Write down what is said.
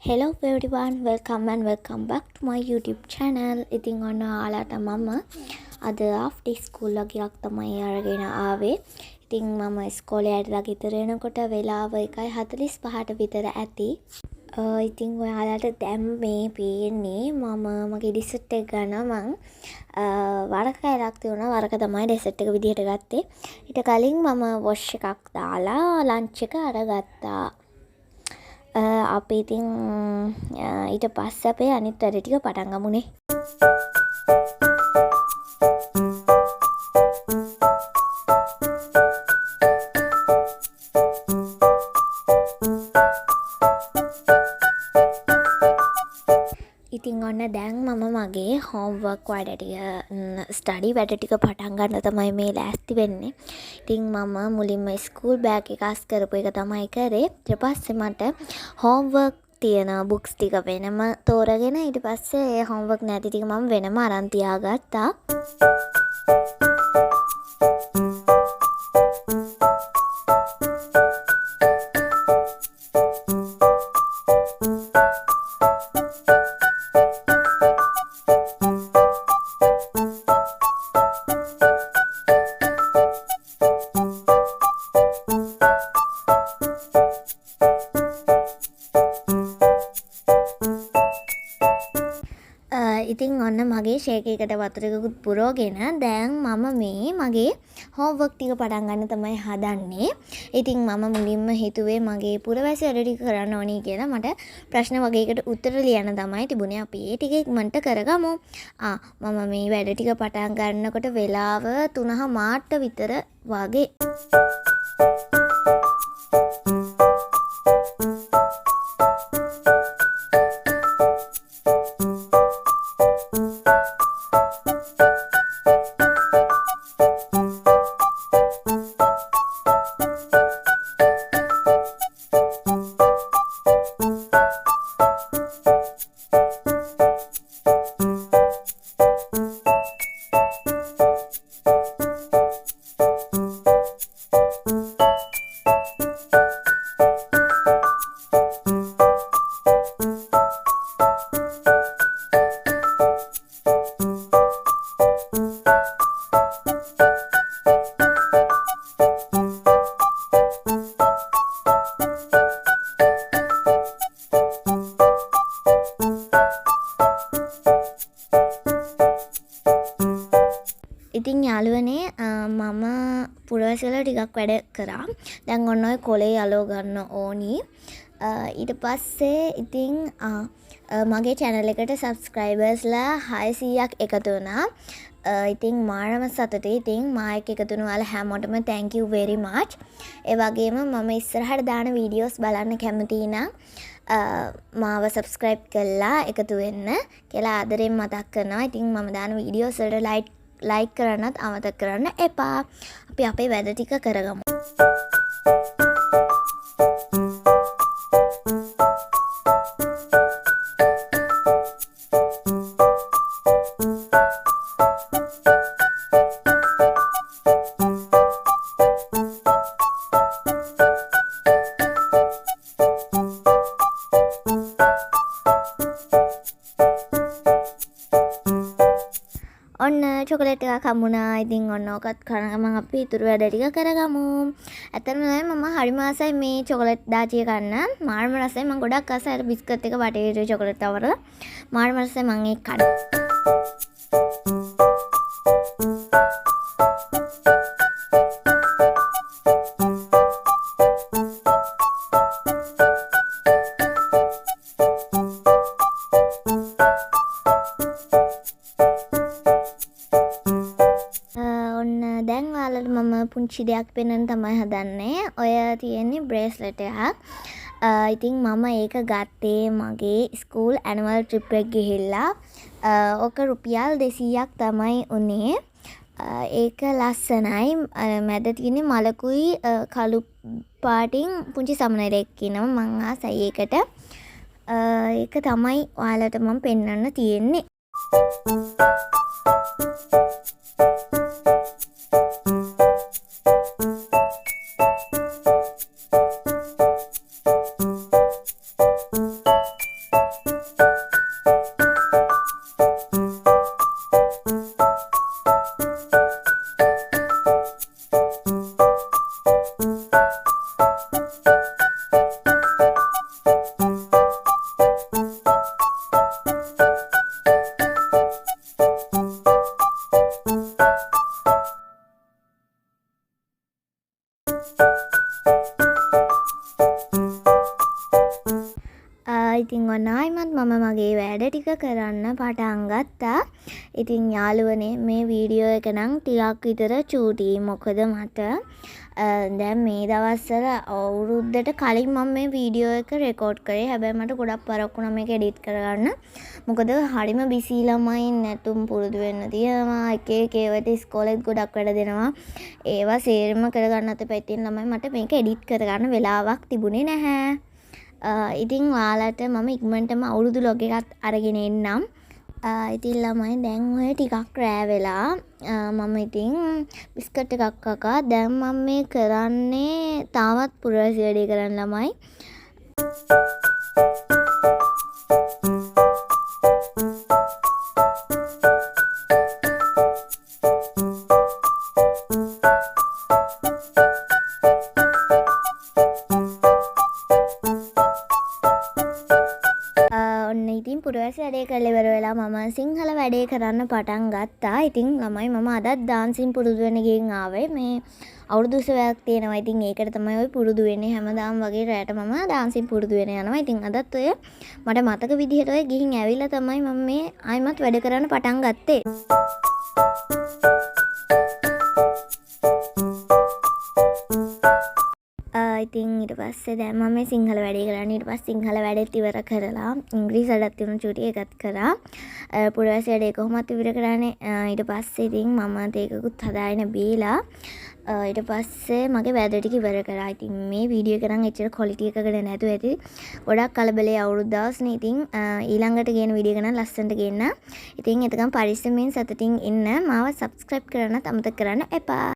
Hello everyone, welcome back to my YouTube channel. ඉතින් ඔන්න ඔයාලට මම අද after school එකක් තමයි අරගෙන ආවේ. ඉතින් මම ඉස්කෝලේ යටලා ගෙදර එනකොට වෙලාව 1:45ට විතර ඇති. ඉතින් ඔයාලට දැන් මේ පේන්නේ මම මගේ ඩෙසර්ට් එක ගන්නවා. වරක එකක් තියුණා. වරක තමයි ඩෙසර්ට් එක විදිහට ගත්තේ. ඊට කලින් මම වොෂ් එකක් දාලා ලන්ච් එක අරගත්තා. අපි ඉතින් ඊට පස්සේ අපේ අනිත් වැඩ ටික පටන් ගමුනේ. ඉතින් ඔන්න දැන් මම මගේ homework වැඩ ටික study වැඩ ටික පටන් ගන්න තමයි මේ ලෑස්ති වෙන්නේ. ඉතින් මම මුලින්ම school bag එක අස් කරපු එක තමයි කරේ. ඊට පස්සේ මට homework තියෙන books ටික වෙනම තෝරගෙන ඊට පස්සේ ඒ homework නැති ටික මම වෙනම අරන් තියාගත්තා. ඉතින් ඔන්න මගේ ෂේක් එකට වතුර එකකුත් පුරවගෙන දැන් මම මේ මගේ homework ටික පටන් ගන්න තමයි හදන්නේ. ඉතින් මම මුලින්ම හිතුවේ මගේ පුරවැසි වැඩ ටික කරන්න ඕනි කියලා. මට ප්‍රශ්න වගේකට උත්තර ලියන්න තමයි තිබුණේ. අපි ඒ ටික ඉක්මනට කරගමු. මම මේ වැඩ ටික පටන් ගන්නකොට වෙලාව 3:00 විතර වගේ. ඉතින් යාළුවනේ මම පුරවැසි වල ටිකක් වැඩ කරා. දැන් ඔන්න ඔය කොලේ යලෝ ගන්න ඕනි. ඊට පස්සේ ඉතින් මගේ channel එකට subscribersලා 600ක් එකතු වුණා. ඉතින් මාරම සතුටුයි. ඉතින් මා එක්ක එකතු වුණ ඔයාලා හැමෝටම thank you very much. ඒ වගේම මම ඉස්සරහට දාන videos බලන්න කැමතියි නම් මාව subscribe කරලා එකතු වෙන්න කියලා ආදරෙන් මතක් කරනවා. ඉතින් මම දාන videos වලට like කරන්නත් අමතක කරන්න එපා. අපි අපේ වැඩ ටික කරගමු. ඔන්න චොකලට් එකක් හම්බුණා. ඉතින් ඔන්න ඕකත් කන ගමන් අපි ඉතුරු වැඩ ටික කරගමු. ඇත්තටම මම හරිම ආසයි මේ චොකලට් දාචිය කන්න. මාරම රසයි. මම ගොඩක් ආසයි අර බිස්කට් එක වටේට චොකලට් තවරලා. මාරම රසයි මම ඒක කන්න. දැන් ඔයාලට මම පුංචි දෙයක් පෙන්වන්න තමයි හදන්නේ. ඔය තියෙන්නේ බ්‍රේස්ලට් එකක්. ඉතින් මම ඒක ගත්තේ මගේ ස්කූල් ඇනුවල් ට්‍රිප් එක ගිහිල්ලා. ඔක රුපියල් 200ක් තමයි උනේ. ඒක ලස්සනයි. මැද තියෙන්නේ මලකුයි කළු පාටින් පුංචි සමනලෙක් ඉන්නවා. මං ආසයි ඒකට. ඒක තමයි ඔයාලට මම පෙන්වන්න තියෙන්නේ. ඉතින් ඔන්න ආයිමත් මම මගේ වැඩ ටික කරන්න පටන් ගත්තා. ඉතින් යාළුවනේ මේ වීඩියෝ එක නම් ටිකක් විතර චූටි. මොකද මට දැන් මේ දවස්වල අවුරුද්දට කලින් මම මේ වීඩියෝ එක රෙකෝඩ් කරේ. හැබැයි මට ගොඩක් පරක්කු වුණා මේක එඩිට් කරගන්න. මොකද හරිම බිසි ළමයි නැතුම් පුරුදු වෙන්න තියෙනවා. එක එක ඒවට ඉස්කෝලේත් ගොඩක් වැඩ දෙනවා. ඒවා සේරම කරගන්නත් එපා. ඉතින් ළමයි මට මේක එඩිට් කරගන්න වෙලාවක් තිබුණේ නැහැ. ඉතින් ඔයාලට මම ඉක්මනටම අවුරුදු ලොග් එකත් අරගෙන එන්නම්. ඉතින් ළමයි දැන් ඔය ටිකක් රෑ වෙලා මම ඉතින් බිස්කට් එකක් කකා දැන් මම මේ කරන්නේ තාමත් පුරවැසි වැඩේ කරන්න ළමයි. ඔන්න ඉතින් පුරවැසි වැඩේ කරලා ඉවර වෙලා මම සිංහල වැඩේ කරන්න පටන් ගත්තා. ඉතින් ළමයි මම අදත් ඩාන්සින් පුරුදු වෙන්න ගිහින් ආවේ. මේ අවුරුදු උත්සවයක් තියෙනවා. ඉතින් ඒකට තමයි ඔය පුරුදු වෙන්නේ. හැමදාම වගේ රැට මම ඩාන්සින් පුරුදු වෙන යනවා. ඉතින් අදත් ඔය මට මතක විදිහට ඔය ගිහින් ඇවිල්ලා තමයි මම මේ ආයිමත් වැඩ කරන්න පටන් ගත්තේ. ඉතින් ඊට පස්සේ දැන් මම මේ සිංහල වැඩේ කරන්නේ. ඊට පස්සේ සිංහල වැඩේත් ඉවර කරලා ඉංග්‍රීසි වැඩත් තියුණු චුටි එකත් කරා. පුරවැසි වැඩේ කොහොමද ඉවර කරන්නේ? ඊට පස්සේ ඉතින් මම තේකකුත් හදාගෙන බීලා ඊට පස්සේ මගේ වැඩ ටික ඉවර කරා. ඉතින් මේ වීඩියෝ එක නම් එච්චර ක්වොලිටි එකකට නැතුව ඇති. ගොඩක් කලබලේ අවුරුදු දවස්නේ. ඉතින් ඊළඟට ගේන වීඩියෝ එක නම් ලස්සනට ගේන්න. ඉතින් එතකම් පරිස්සමෙන් සතුටින් ඉන්න. මාව සබ්ස්ක්‍රයිබ් කරන්නත් අමතක කරන්න එපා.